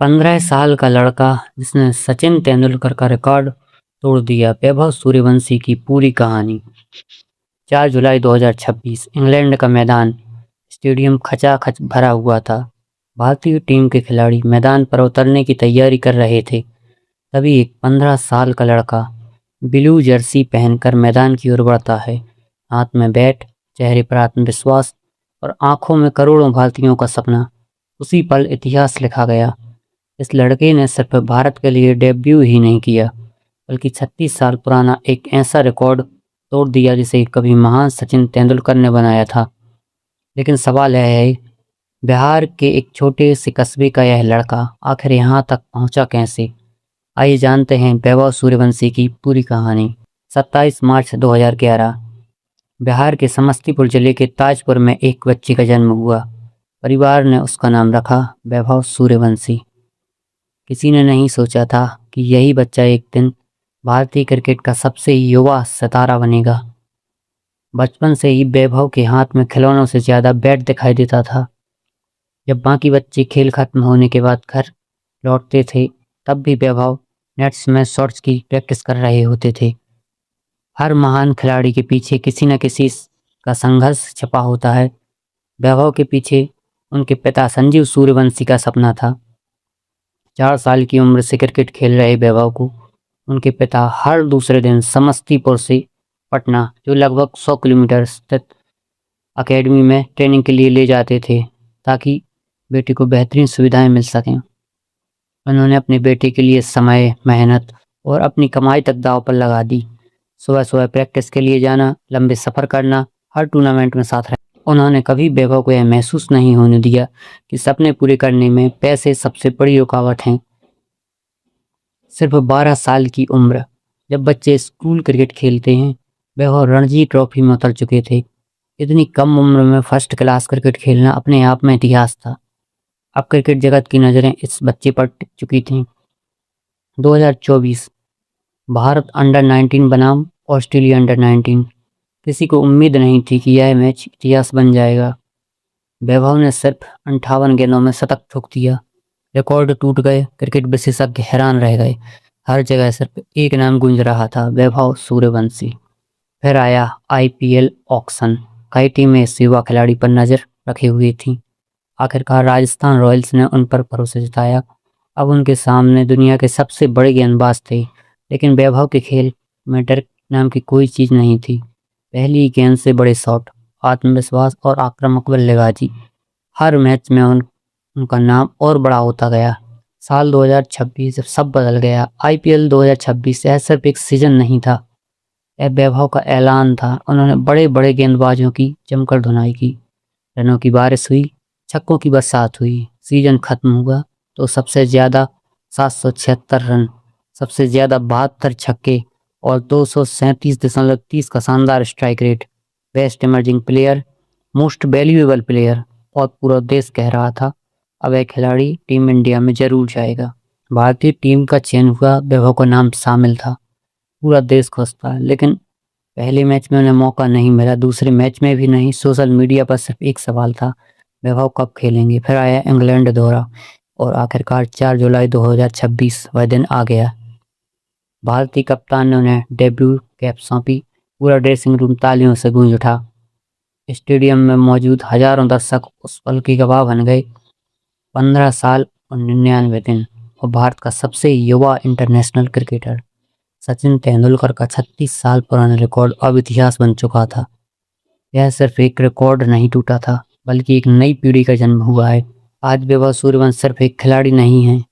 15 साल का लड़का जिसने सचिन तेंदुलकर का रिकॉर्ड तोड़ दिया। वैभव सूर्यवंशी की पूरी कहानी। 4 जुलाई 2026 इंग्लैंड का मैदान स्टेडियम खचाखच भरा हुआ था। भारतीय टीम के खिलाड़ी मैदान पर उतरने की तैयारी कर रहे थे। तभी एक 15 साल का लड़का ब्लू जर्सी पहनकर मैदान की ओर बढ़ता है। हाथ में बैट, चेहरे पर आत्मविश्वास और आंखों में करोड़ों भारतीयों का सपना। उसी पल इतिहास लिखा गया। इस लड़के ने सिर्फ भारत के लिए डेब्यू ही नहीं किया, बल्कि 36 साल पुराना एक ऐसा रिकॉर्ड तोड़ दिया जिसे कभी महान सचिन तेंदुलकर ने बनाया था। लेकिन सवाल यह है, बिहार के एक छोटे से कस्बे का यह लड़का आखिर यहाँ तक पहुँचा कैसे? आइए जानते हैं वैभव सूर्यवंशी की पूरी कहानी। 27 मार्च 2011 बिहार के समस्तीपुर जिले के ताजपुर में एक बच्चे का जन्म हुआ। परिवार ने उसका नाम रखा वैभव सूर्यवंशी। किसी ने नहीं सोचा था कि यही बच्चा एक दिन भारतीय क्रिकेट का सबसे युवा सितारा बनेगा। बचपन से ही वैभव के हाथ में खिलौनों से ज्यादा बैट दिखाई देता था। जब बाकी बच्चे खेल खत्म होने के बाद घर लौटते थे, तब भी वैभव नेट्स में शॉट्स की प्रैक्टिस कर रहे होते थे। हर महान खिलाड़ी के पीछे किसी न किसी का संघर्ष छिपा होता है। वैभव के पीछे उनके पिता संजीव सूर्यवंशी का सपना था। 4 साल की उम्र से क्रिकेट खेल रहे वैभव को उनके पिता हर दूसरे दिन समस्तीपुर से पटना, जो लगभग 100 किलोमीटर स्थित अकेडमी में ट्रेनिंग के लिए ले जाते थे, ताकि बेटे को बेहतरीन सुविधाएं मिल सकें। उन्होंने अपने बेटे के लिए समय, मेहनत और अपनी कमाई तक दांव पर लगा दी। सुबह सुबह प्रैक्टिस के लिए जाना, लंबे सफ़र करना, हर टूर्नामेंट में साथ रहना। उन्होंने कभी वैभव को यह महसूस नहीं होने दिया कि सपने पूरे करने में पैसे सबसे बड़ी रुकावट हैं। सिर्फ 12 साल की उम्र जब बच्चे स्कूल क्रिकेट खेलते हैं, वैभव रणजी ट्रॉफी में उतर चुके थे। इतनी कम उम्र में फर्स्ट क्लास क्रिकेट खेलना अपने आप में इतिहास था। अब क्रिकेट जगत की नज़रें इस बच्चे पर टिक चुकी थीं। 2024 भारत अंडर 19 बनाम ऑस्ट्रेलिया अंडर 19। किसी को उम्मीद नहीं थी कि यह मैच इतिहास बन जाएगा। वैभव ने सिर्फ 58 गेंदों में शतक ठोक दिया। रिकॉर्ड टूट गए, क्रिकेट विशेषज्ञ हैरान रह गए। हर जगह सिर्फ एक नाम गूंज रहा था, वैभव सूर्यवंशी। फिर आया IPL ऑक्शन। कई टीमें इस युवा खिलाड़ी पर नजर रखे हुई थीं। आखिरकार राजस्थान रॉयल्स ने उन पर भरोसा जताया। अब उनके सामने दुनिया के सबसे बड़े गेंदबाज थे, लेकिन वैभव के खेल में डर नाम की कोई चीज नहीं थी। पहली गेंद से बड़े शॉट, आत्मविश्वास और आक्रामक बल्लेबाजी। हर मैच में उनका नाम और बड़ा होता गया। साल 2026 जब सब बदल गया। IPL 2026 यह सिर्फ एक सीजन नहीं था, यह वैभव का ऐलान था। उन्होंने बड़े बड़े गेंदबाजों की जमकर धुनाई की। रनों की बारिश हुई, छक्कों की बरसात हुई। सीजन खत्म हुआ तो सबसे ज्यादा 776 रन, सबसे ज्यादा 72 छक्के और 237.30 का शानदार strike rate. Best emerging player, most valuable player. और पूरा देश कह रहा था, अब एक खिलाड़ी टीम इंडिया में जरूर जाएगा। भारतीय टीम का चयन हुआ, वैभव का नाम शामिल था। पूरा देश खुश था, लेकिन पहले मैच में उन्हें मौका नहीं मिला, दूसरे मैच में भी नहीं। सोशल मीडिया पर सिर्फ एक सवाल था, वैभव कब खेलेंगे। फिर आया इंग्लैंड दौरा और आखिरकार 4 जुलाई 2026 वह दिन आ गया। भारतीय कप्तान ने उन्हें डेब्यू कैप सौंपी। पूरा ड्रेसिंग रूम तालियों से गूंज उठा। स्टेडियम में मौजूद हजारों दर्शक उस पल की गवाह बन गए। 15 साल और 99 दिन और भारत का सबसे युवा इंटरनेशनल क्रिकेटर सचिन तेंदुलकर का 36 साल पुराना रिकॉर्ड अब इतिहास बन चुका था। यह सिर्फ एक रिकॉर्ड नहीं टूटा था, बल्कि एक नई पीढ़ी का जन्म हुआ है। आज वैभव सूर्यवंशी सिर्फ एक खिलाड़ी नहीं हैं,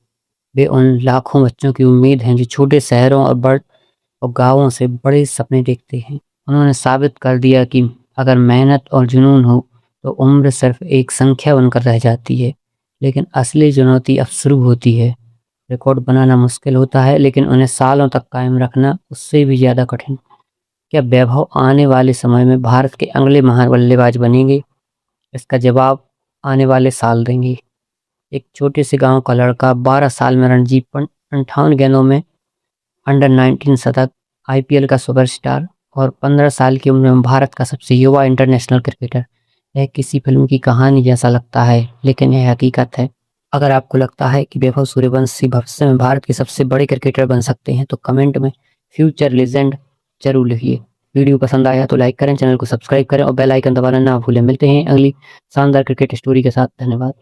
वे उन लाखों बच्चों की उम्मीद हैं जो छोटे शहरों और गांवों से बड़े सपने देखते हैं। उन्होंने साबित कर दिया कि अगर मेहनत और जुनून हो तो उम्र सिर्फ एक संख्या बनकर रह जाती है। लेकिन असली चुनौती अब शुरू होती है। रिकॉर्ड बनाना मुश्किल होता है, लेकिन उन्हें सालों तक कायम रखना उससे भी ज़्यादा कठिन। क्या वैभव आने वाले समय में भारत के अगले महान बल्लेबाज बनेंगे? इसका जवाब आने वाले साल देंगे। एक छोटे से गांव का लड़का 12 साल में रणजी 58 गेंदों में अंडर 19 शतक, IPL का सुपरस्टार और 15 साल की उम्र में भारत का सबसे युवा इंटरनेशनल क्रिकेटर। यह किसी फिल्म की कहानी जैसा लगता है, लेकिन यह हकीकत है। अगर आपको लगता है कि वैभव सूर्यवंशी भविष्य में भारत के सबसे बड़े क्रिकेटर बन सकते हैं तो कमेंट में फ्यूचर लेजेंड जरूर लिखिए। वीडियो पसंद आया तो लाइक करें, चैनल को सब्सक्राइब करें और बेल आइकन दबाना ना भूलें। मिलते हैं अगली शानदार क्रिकेट स्टोरी के साथ। धन्यवाद।